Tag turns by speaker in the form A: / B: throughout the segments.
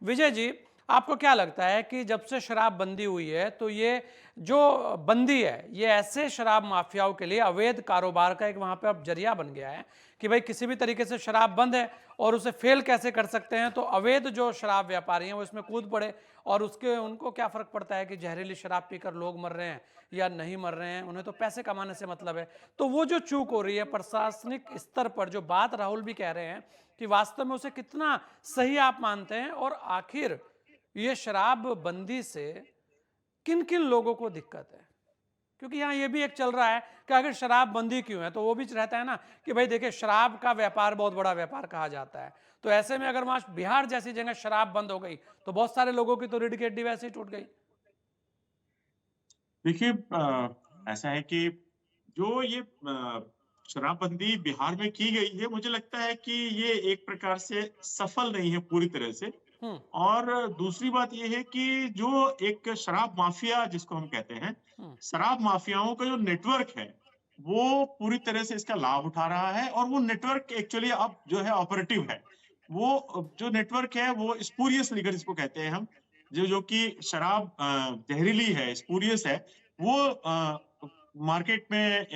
A: विजय जी, आपको क्या लगता है कि जब से शराब बंदी हुई है, तो ये जो बंदी है, ये ऐसे शराब माफियाओं के लिए अवैध कारोबार का एक वहाँ पे अब जरिया बन गया है कि भाई किसी भी तरीके से शराब बंद है और उसे फेल कैसे कर सकते हैं, तो अवैध जो शराब व्यापारी हैं वो इसमें कूद पड़े और उसके उनको क्या फ़र्क पड़ता है कि जहरीली शराब पीकर लोग मर रहे हैं या नहीं मर रहे हैं, उन्हें तो पैसे कमाने से मतलब है। तो वो जो चूक हो रही है प्रशासनिक स्तर पर, जो बात राहुल भी कह रहे हैं कि वास्तव में उसे कितना सही आप मानते हैं और आखिर ये शराब बंदी से किन किन लोगों को दिक्कत है? क्योंकि यहाँ ये भी एक चल रहा है कि अगर शराब बंदी क्यों है, तो वो भी रहता है ना कि भाई देखिए शराब का व्यापार बहुत बड़ा व्यापार कहा जाता है, तो ऐसे में अगर वहां बिहार जैसी जगह शराब बंद हो गई तो बहुत सारे लोगों की तो रीढ़ की हड्डी वैसे ही टूट गई।
B: देखिए ऐसा है कि जो ये शराबबंदी बिहार में की गई है, मुझे लगता है कि ये एक प्रकार से सफल नहीं है पूरी तरह से।
A: हम्म।
B: और दूसरी बात ये है कि जो एक शराब माफिया जिसको हम कहते हैं,
A: हम्म।
B: शराब माफियाओं का जो नेटवर्क है, वो पूरी तरह से इसका लाभ उठा रहा है और वो नेटवर्क एक्चुअली अब जो है ऑपरेटिव है। वो जो नेटवर्क है वो स्पूरियस लीगर जिसको कहते हैं हम, जो कि शराब ज़हरीली है, स्पूरियस है, वो मार्केट में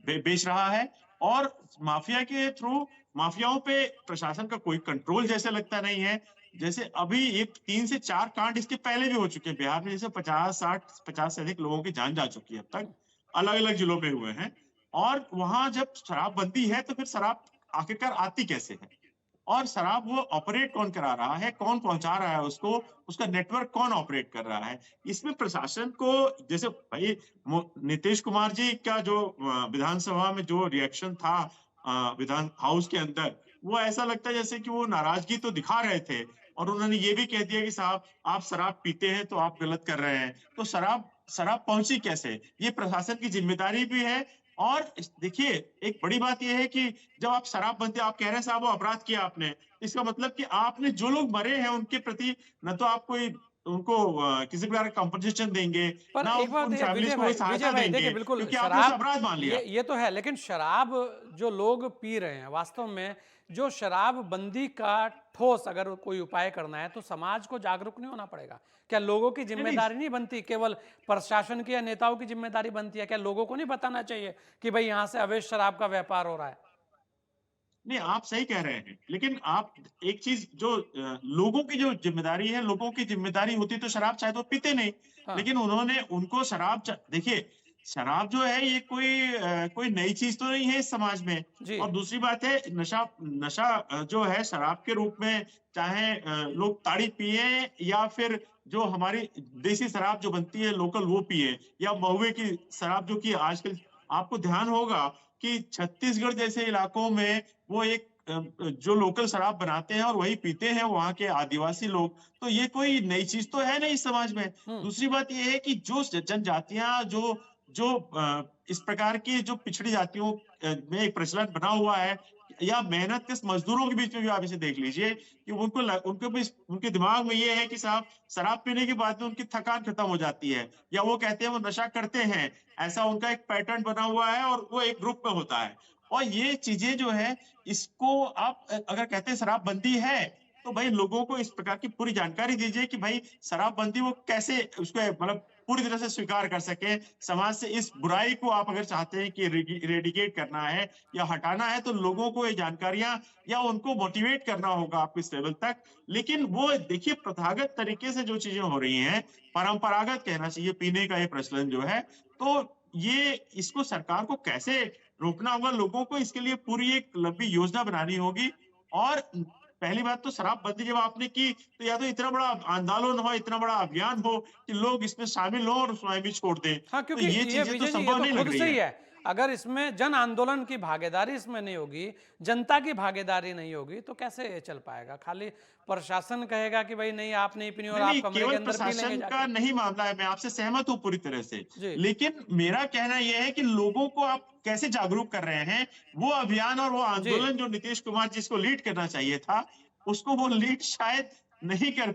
B: बेच रहा है और माफिया के थ्रू माफियाओं पे प्रशासन का कोई कंट्रोल जैसे लगता नहीं है। जैसे अभी एक 3 से 4 कांड इसके पहले भी हो चुके हैं बिहार में, जैसे 50-60 50 से अधिक लोगों की जान जा चुकी है अब तक, अलग-अलग जिलों में हुए हैं। और वहाँ जब शराबबंदी है तो फिर शराब आखिरकार आती कैसे है? और शराब वो ऑपरेट कौन करा रहा है, कौन पहुँचा रहा है उसको, उसका नेटवर्क कौन ऑपरेट कर रहा है। इसमें प्रशासन को जैसे भाई नीतीश कुमार जी का जो विधानसभा में जो रिएक्शन था विधान हाउस के अंदर, वो ऐसा लगता है जैसे कि वो नाराजगी तो दिखा रहे थे और उन्होंने ये भी कह दिया कि साहब आप शराब पीते हैं तो आप गलत कर रहे हैं। तो शराब शराब पहुंची कैसे? ये प्रशासन की जिम्मेदारी भी है। और देखिए, एक बड़ी बात ये है कि जब आप शराब बनते आप कह रहे हैं साहब वो अपराध किया आपने, इसका मतलब कि आपने जो लोग मरे हैं उनके प्रति न तो आप कोई उनको किसी प्रकार का कंपनसेशन देंगे,
A: पर
B: ना
A: एक बात
B: उन
A: है
B: फैमिलीज को कोई
A: विजय
B: सहायता
A: भाई देखिए,
B: देंगे,
A: बिल्कुल
B: क्योंकि आपने उसे
A: शराब,
B: अपराध मान लिया।
A: ये तो है, लेकिन शराब जो लोग पी रहे हैं वास्तव में, जो शराब बंदी का ठोस अगर कोई उपाय करना है तो समाज को जागरूक नहीं होना पड़ेगा क्या? लोगों की
B: नहीं, नहीं,
A: जिम्मेदारी नहीं बनती, केवल प्रशासन की या नेताओं की जिम्मेदारी बनती है क्या? लोगों को नहीं बताना चाहिए कि भाई यहां से अवैध शराब का व्यापार हो रहा है?
B: नहीं, आप सही कह रहे हैं। लेकिन आप एक चीज़ जो लोगों की जो ज़िम्मेदारी है, लोगों की ज़िम्मेदारी होती तो शराब शायद वो पीते नहीं।
A: हाँ।
B: लेकिन उन्होंने उनको शराब देखिए, शराब जो है ये कोई नई चीज़ तो नहीं है इस समाज में।
A: जी।
B: और दूसरी बात है नशा नशा जो है शराब के रूप में, चाहे लोग ताड़ी पिएँ या फिर जो हमारी देसी शराब जो बनती है लोकल वो पिएँ या महुए की शराब जो कि आजकल आपको ध्यान होगा कि छत्तीसगढ़ जैसे इलाकों में वो एक जो लोकल शराब बनाते हैं और वही पीते हैं वहाँ के आदिवासी लोग, तो ये कोई नई चीज़ तो है नहीं इस समाज में।
A: हम्म।
B: दूसरी बात ये है कि जो जनजातियाँ जो जो इस प्रकार की जो पिछड़ी जातियों में एक प्रचलन बना हुआ है या मेहनतकश मज़दूरों के बीच में भी आप इसे देख लीजिए कि उनको भी उनके दिमाग में ये है कि साहब शराब पीने के बाद में उनकी थकान खत्म हो जाती है या वो कहते हैं वो नशा करते हैं। ऐसा उनका एक पैटर्न बना हुआ है और वो एक ग्रुप में होता है। और ये चीज़ें जो है इसको आप अगर कहते हैं शराबबंदी है, तो भाई लोगों को इस प्रकार की पूरी जानकारी दीजिए कि भाई शराबबंदी वो कैसे उसको मतलब पूरी तरह से स्वीकार कर सकें। समाज से इस बुराई को आप अगर चाहते हैं कि इरेडिकेट करना है या हटाना है तो लोगों को ये जानकारियाँ या उनको मोटिवेट करना होगा आपको इस लेवल तक। लेकिन वो देखिए प्रथागत तरीके से जो चीज़ें हो रही हैं, परंपरागत कहना चाहिए पीने का ये प्रचलन जो है, तो ये इसको सरकार को कैसे रोकना होगा, लोगों को इसके लिए पूरी एक लंबी योजना बनानी होगी। और पहली बात तो शराबबंदी जब आपने की, तो या तो इतना बड़ा आंदोलन हो, इतना बड़ा अभियान हो कि लोग इसमें शामिल हों और स्वयं भी छोड़ दें।
A: हाँ,
B: तो
A: क्योंकि
B: ये
A: ये
B: चीज़ें तो
A: विजय जी ये
B: संभव
A: तो
B: नहीं लग
A: खुद
B: रही
A: से ही
B: है।
A: है। अगर इसमें जन आंदोलन की भागीदारी इसमें नहीं होगी, जनता की भागीदारी नहीं होगी, तो कैसे ये चल पाएगा? खाली प्रशासन कहेगा कि भाई नहीं आप नहीं पीनी और
B: नहीं,
A: आप
B: नहीं,
A: कमरे के
B: केवल
A: अंदर पी लेंगे
B: प्रशासन का
A: जाके।
B: नहीं मामला है, मैं आपसे सहमत हूँ पूरी तरह से।
A: जी।
B: लेकिन मेरा कहना ये है कि लोगों को आप कैसे जागरूक कर रहे हैं, वो अभियान और वो
A: जी।
B: आंदोलन जो नीतीश कुमार जिसको लीड करना चाहिए था, उसको वो लीड शायद नहीं कर